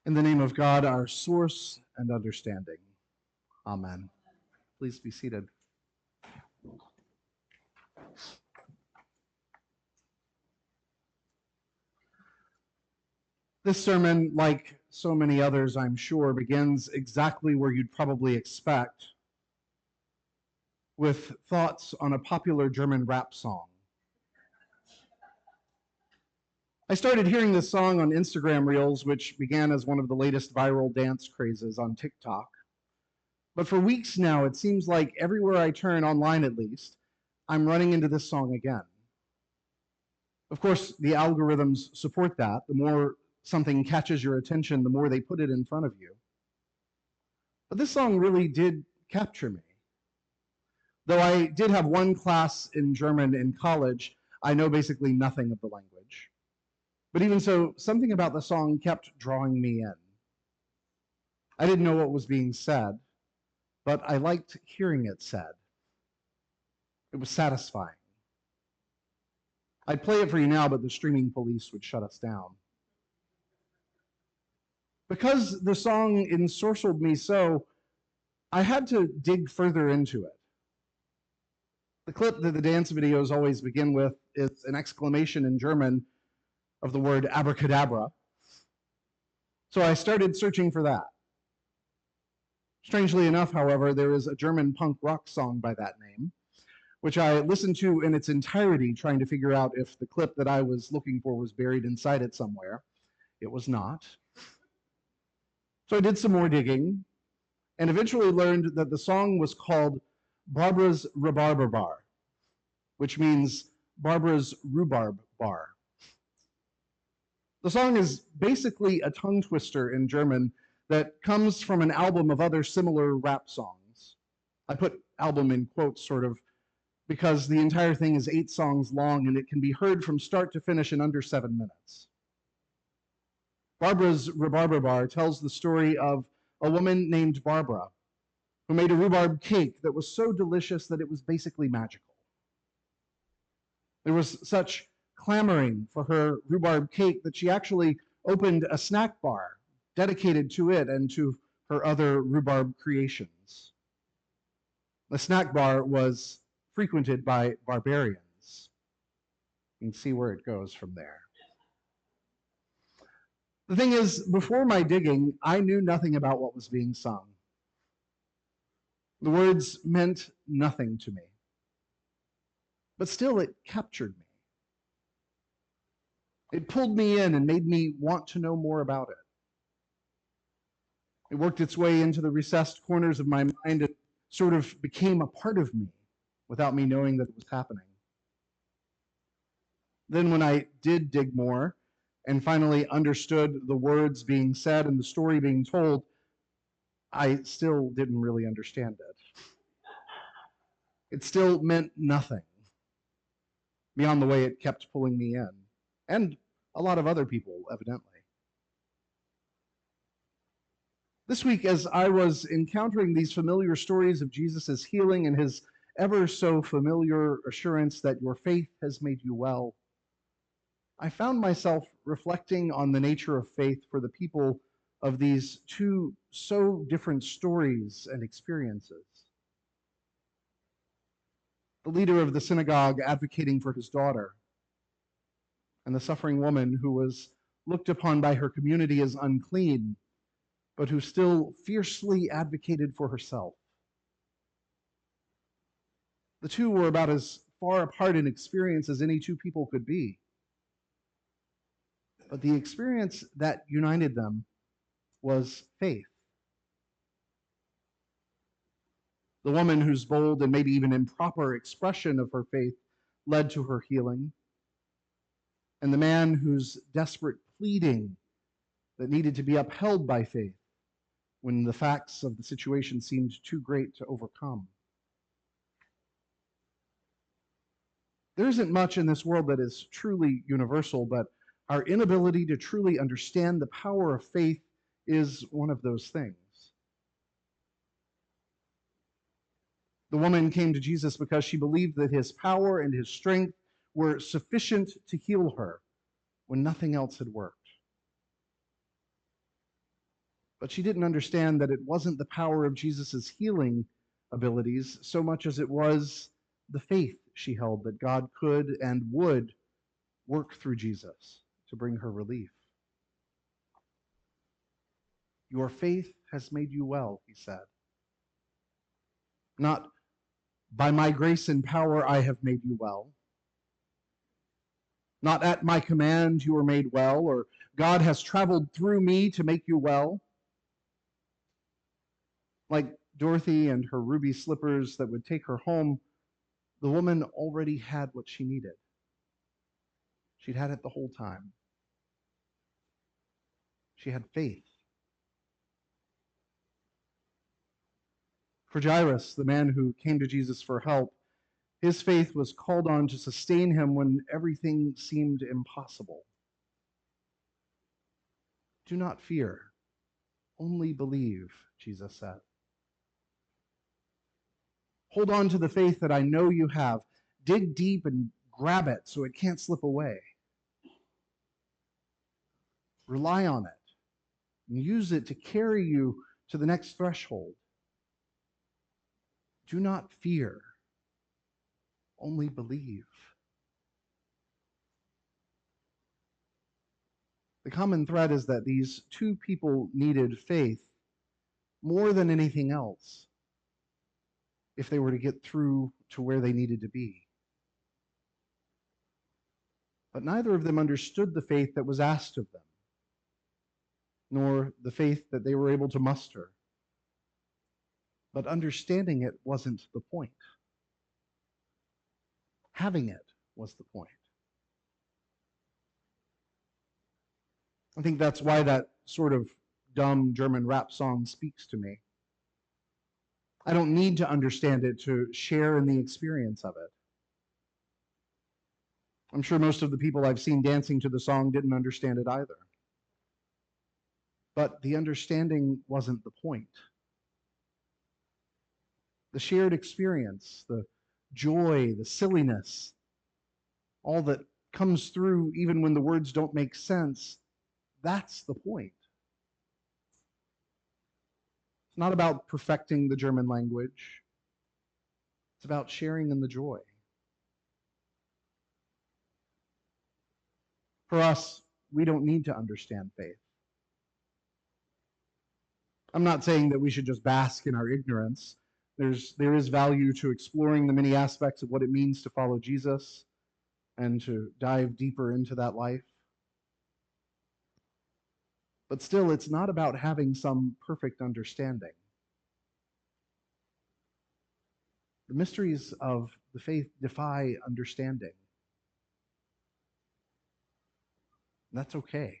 In the name of God, our source and understanding. Amen. Please be seated. This sermon, like so many others, I'm sure, begins exactly where you'd probably expect, with thoughts on a popular German rap song. I started hearing this song on Instagram Reels, which began as one of the latest viral dance crazes on TikTok. But for weeks now, it seems like everywhere I turn, online at least, I'm running into this song again. Of course, the algorithms support that. The more something catches your attention, the more they put it in front of you. But this song really did capture me. Though I did have one class in German in college, I know basically nothing of the language. But even so, something about the song kept drawing me in. I didn't know what was being said, but I liked hearing it said. It was satisfying. I'd play it for you now, but the streaming police would shut us down. Because the song ensorcelled me so, I had to dig further into it. The clip that the dance videos always begin with is an exclamation in German of the word abracadabra. So I started searching for that. Strangely enough, however, there is a German punk rock song by that name, which I listened to in its entirety, trying to figure out if the clip that I was looking for was buried inside it somewhere. It was not. So I did some more digging and eventually learned that the song was called Barbara's Rhubarber Bar, which means Barbara's Rhubarb Bar. The song is basically a tongue twister in German that comes from an album of other similar rap songs. I put album in quotes, sort of, because the entire thing is 8 songs long and it can be heard from start to finish in under 7 minutes. Barbara's Rhubarber Bar tells the story of a woman named Barbara who made a rhubarb cake that was so delicious that it was basically magical. There was such clamoring for her rhubarb cake that she actually opened a snack bar dedicated to it and to her other rhubarb creations. The snack bar was frequented by barbarians. You can see where it goes from there. The thing is, before my digging, I knew nothing about what was being sung. The words meant nothing to me. But still, it captured me. It pulled me in and made me want to know more about it. It worked its way into the recessed corners of my mind and sort of became a part of me without me knowing that it was happening. Then when I did dig more and finally understood the words being said and the story being told, I still didn't really understand it. It still meant nothing beyond the way it kept pulling me in, and a lot of other people, evidently. This week, as I was encountering these familiar stories of Jesus' healing and his ever so familiar assurance that your faith has made you well, I found myself reflecting on the nature of faith for the people of these 2 so different stories and experiences. The leader of the synagogue advocating for his daughter, and the suffering woman who was looked upon by her community as unclean, but who still fiercely advocated for herself. The 2 were about as far apart in experience as any 2 people could be. But the experience that united them was faith. The woman whose bold and maybe even improper expression of her faith led to her healing, and the man whose desperate pleading that needed to be upheld by faith when the facts of the situation seemed too great to overcome. There isn't much in this world that is truly universal, but our inability to truly understand the power of faith is one of those things. The woman came to Jesus because she believed that his power and his strength were sufficient to heal her when nothing else had worked. But she didn't understand that it wasn't the power of Jesus' healing abilities so much as it was the faith she held that God could and would work through Jesus to bring her relief. Your faith has made you well, he said. Not by my grace and power I have made you well. Not at my command you are made well, or God has traveled through me to make you well. Like Dorothy and her ruby slippers that would take her home, the woman already had what she needed. She'd had it the whole time. She had faith. For Jairus, the man who came to Jesus for help, his faith was called on to sustain him when everything seemed impossible. Do not fear, only believe, Jesus said. Hold on to the faith that I know you have. Dig deep and grab it so it can't slip away. Rely on it and use it to carry you to the next threshold. Do not fear, only believe. The common thread is that these two people needed faith more than anything else if they were to get through to where they needed to be. But neither of them understood the faith that was asked of them, nor the faith that they were able to muster. But understanding it wasn't the point. Having it was the point. I think that's why that sort of dumb German rap song speaks to me. I don't need to understand it to share in the experience of it. I'm sure most of the people I've seen dancing to the song didn't understand it either. But the understanding wasn't the point. The shared experience, the joy, the silliness, all that comes through even when the words don't make sense, that's the point. It's not about perfecting the German language. It's about sharing in the joy. For us, we don't need to understand faith. I'm not saying that we should just bask in our ignorance. There is value to exploring the many aspects of what it means to follow Jesus and to dive deeper into that life. But still, it's not about having some perfect understanding. The mysteries of the faith defy understanding. And that's okay.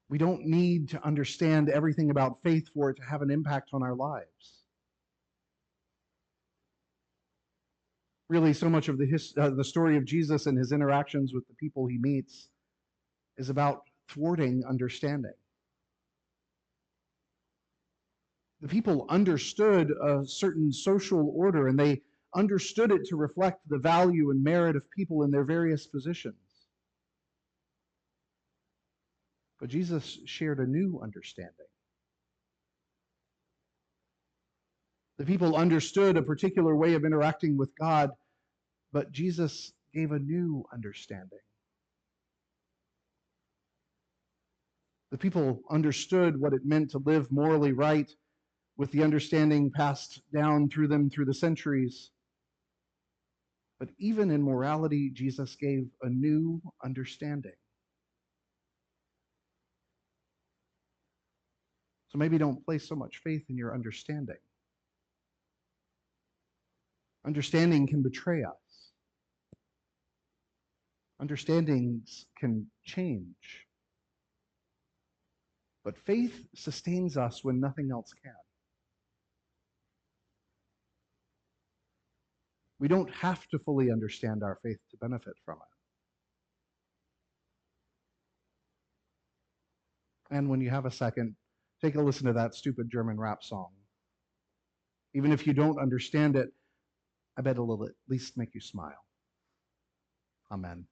We don't need to understand everything about faith for it to have an impact on our lives. Really, so much of the story of Jesus and his interactions with the people he meets is about thwarting understanding. The people understood a certain social order, and they understood it to reflect the value and merit of people in their various positions. But Jesus shared a new understanding. The people understood a particular way of interacting with God, but Jesus gave a new understanding. The people understood what it meant to live morally right with the understanding passed down through them through the centuries. But even in morality, Jesus gave a new understanding. So maybe don't place so much faith in your understanding. Understanding can betray us. Understandings can change. But faith sustains us when nothing else can. We don't have to fully understand our faith to benefit from it. And when you have a second, take a listen to that stupid German rap song. Even if you don't understand it, I bet it'll at least make you smile. Amen.